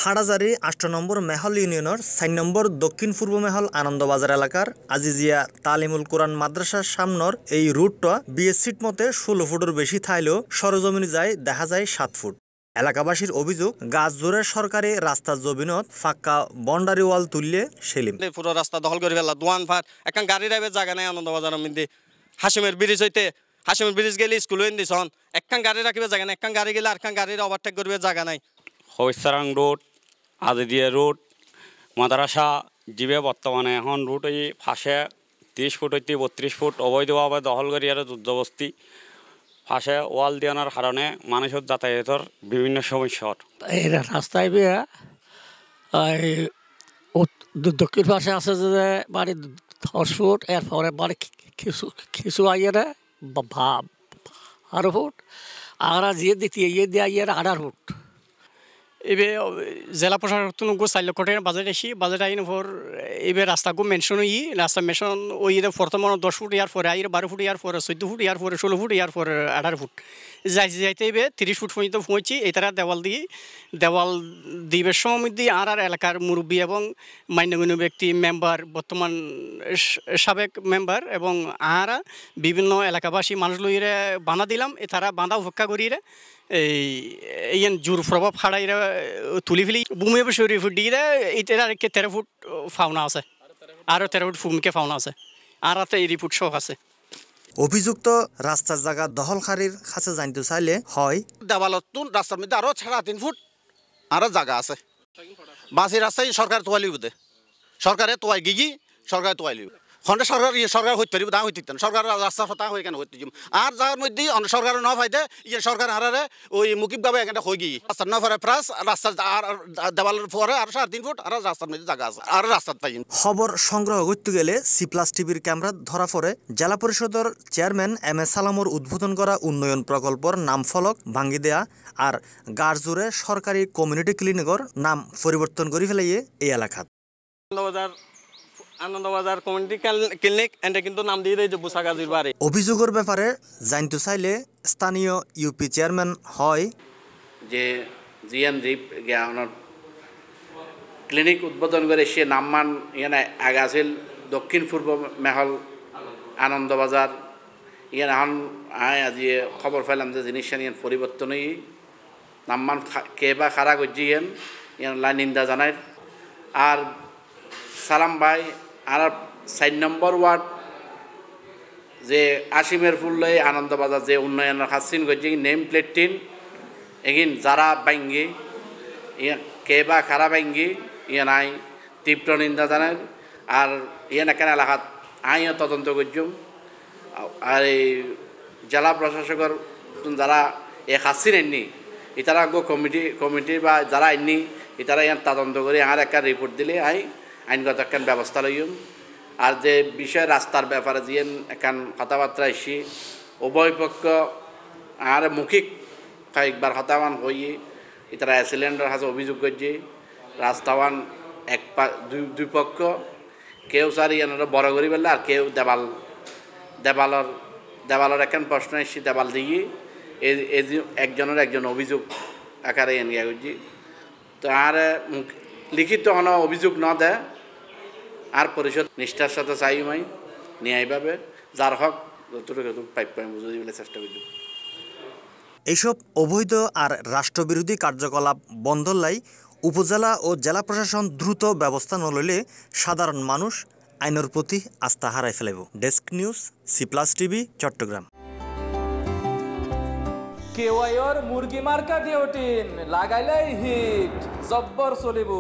হাড়াজারি ৮ নম্বর মেহল ইউনিয়নের ৪ নম্বর দক্ষিণ পূর্ব মেহল আনন্দবাজার এলাকার আজিজিয়া তালিমুল কোরআন মাদ্রাসার সামনের এই রুটটা বিএসসির মতে ১৬ ফুটের বেশি থাইলেও সরজমিনে যায় দেখা যায় ৭ ফুট। এলাকাবাসীর অভিযোগ গাছ জোরে সরকারি রাস্তার জমিনত ফাঁকা বন্ডারি ওয়াল তুললে সেলিম পুরো রাস্তা দখল করে ফেলা দোয়ান ফাট এখন গাড়ি রাইবে জায়গা নাই আনন্দবাজারের মধ্যে হাসিমের ব্রিজ হইতে হাসিমের ব্রিজ গেলে স্কুল হইন দিছন একখান গাড়ি রাখিবে জায়গা নাই একখান গাড়ি গেলে আরখান গাড়ির ওভারটেক করবে জায়গা নাই। হইসারাং রোড আজিদিয়া রোড মাদ্রাসা জিবে বর্তমানে এখন রুট এই ফাঁসে ৩০ ফুট হইতে ৩২ ফুট অবৈধভাবে দখল করি আর যুদ্ধবস্তি ফাঁসে ওয়াল দিয়ানোর কারণে মানুষের যাতায়াতের বিভিন্ন সমস্যার এই রাস্তায় দক্ষিণ পাশে আছে যে বাড়ি ১০ ফুট এরপরে বাড়ি কিছু আইয়ে ১২ ফুট আর যে দ্বিতীয় ইয়ে দিয়ে আইয়ে ১৮ ফুট। এবে জেলা প্রশাসন গো ৪ লক্ষ টাকার বাজেট আসি বাজেট আইন পর এবার রাস্তা গো মেনশন রাস্তা মেনশন ওই প্রথম ১০ ফুট ইয়ার পরে আইরে ১২ ফুট ইয়ার পরে ১৪ ফুট ইয়ার পরে ১৬ ফুট ইয়ার পরে ১৮ ফুট যাইতে এবে ৩০ ফুট পর্যন্ত পৌঁছি এই তারা দেওয়াল দিবের সময় দিয়ে আর এলাকার মুরব্বী এবং মান্যগণ্য ব্যক্তি মেম্বার বর্তমান সাবেক মেম্বার এবং আহারা বিভিন্ন এলাকাবাসী মানুষ লইরে বাঁধা দিলাম এ তারা বাঁধা উপেক্ষা করিয়ে এই জোর প্রভাব হারাইরা তুলি ফেলি ভূমি শরীর ফুট দিয়ে এইটার ১৩ ফুট ফাউনা আছে আরও ১৩ ফুট ভূমিকে ফাউনা আছে আর এই রিপোর্ট সহ আছে। অভিযুক্ত রাস্তার জায়গা দখলকারীর কাছে জানতে চাইলে হয় দেওয়ালত রাস্তার মধ্যে আরও ৩.৫ ফুট আরও জায়গা আছে বাসি রাস্তায় সরকার তোয়ালি বুঝে সরকারে তোয়াই গিয়ে সরকারে তোয়ালি খন্ডে সরকার হইতে পারিব দা হইতে সরকার রাস্তা হতা হয়ে কেন হইতে আর যার মধ্যে সরকার ন ফাইতে ইয়ে সরকার হারারে ওই মুকিবভাবে এখানে হয়ে গিয়ে রাস্তার ন ফরে প্লাস রাস্তা আর দেওয়ালের পরে আর ৩.৫ ফুট আর রাস্তার মধ্যে জায়গা আছে আর রাস্তার পাই। খবর সংগ্রহ করতে গেলে C+ টিভির ক্যামেরা ধরা পড়ে জেলা পরিষদের চেয়ারম্যান এম এ সালামর উদ্বোধন করা উন্নয়ন প্রকল্পর নাম ফলক ভাঙ্গি দেয়া আর গাড়জোরে সরকারি কমিউনিটি ক্লিনিকর নাম পরিবর্তন করে ফেলাইয়ে এই এলাকাত আনন্দবাজার কমিউনিটি ক্লিনিক এন্ড কিন্তু নাম দিয়ে দেয় বুসাগাজির বাড়ি। অভিযোগের ব্যাপারে জানতে চাইলে স্থানীয় ইউপি চেয়ারম্যান হয় যে জিএম দ্বীপ জ্ঞানের ক্লিনিক উদ্বোধন করে সে নামমান ইয়ানে আগাছিল দক্ষিণ পূর্ব মেহল আনন্দবাজার ইয়ান এখন আজি খবর পাইলাম যে জিনিসটা ইয়ান পরিবর্তনই নামমান কে বা খারা করছি ইয়ান লাই নিন্দা জানায়। আর সালাম ভাই আর ৪ নম্বর ওয়ার্ড যে আসিমের ফুল্লই আনন্দবাজার যে উন্নয়নের হাসিন করছে নেম প্লেট টিন এগিন যারা বাইঙ্গি কে বা খারা বাইঙ্গি ইয়ে নাই তীব্র নিন্দা জানায়। আর ইয়ে এখানে এলাকাত আইও তদন্ত করছুম আর এই জেলা প্রশাসকের যারা এ হাসিন আইনি ইতারা গো কমিটি বা যারা আইনি ইতারা ইয়ান তদন্ত করে আর একটা রিপোর্ট দিলে আইনগত একখান ব্যবস্থা লইম। আর যে বিষয় রাস্তার ব্যাপারে যে এখান কথাবার্তা এসি উভয় পক্ষ আর মৌখিক কয়েকবার হতাবান হয়ে তারা অ্যাক্সিডেন্টের কাছে অভিযোগ করছে রাস্তাওয়ান দুই পক্ষ কেউ স্যার ইয়ানোর বড় করি বললে আর কেউ দেওয়ালের একখান প্রশ্ন এসে দেওয়াল দিয়ে একজন অভিযোগ আকারে এনিয়া করছি। তো আর লিখিত কোনো অভিযোগ না দেয় আর পরিষদ নিষ্ঠার সাথে চাইমাই ন্যায়ভাবে যার হক যতটুকু পাইপ বুঝে দিলে চেষ্টা করছি। এইসব অবৈধ আর রাষ্ট্রবিরোধী কার্যকলাপ বন্ধলাই উপজেলা ও জেলা প্রশাসন দ্রুত ব্যবস্থা নলইলে সাধারণ মানুষ আইনের প্রতি আস্থা হারাই ফেলাইব। Desk news C+ TV Chattogram. কেওয়াইর মুরগি মার্কা ডিওটিন লাগাইলেই হিট জব্বর চলিব।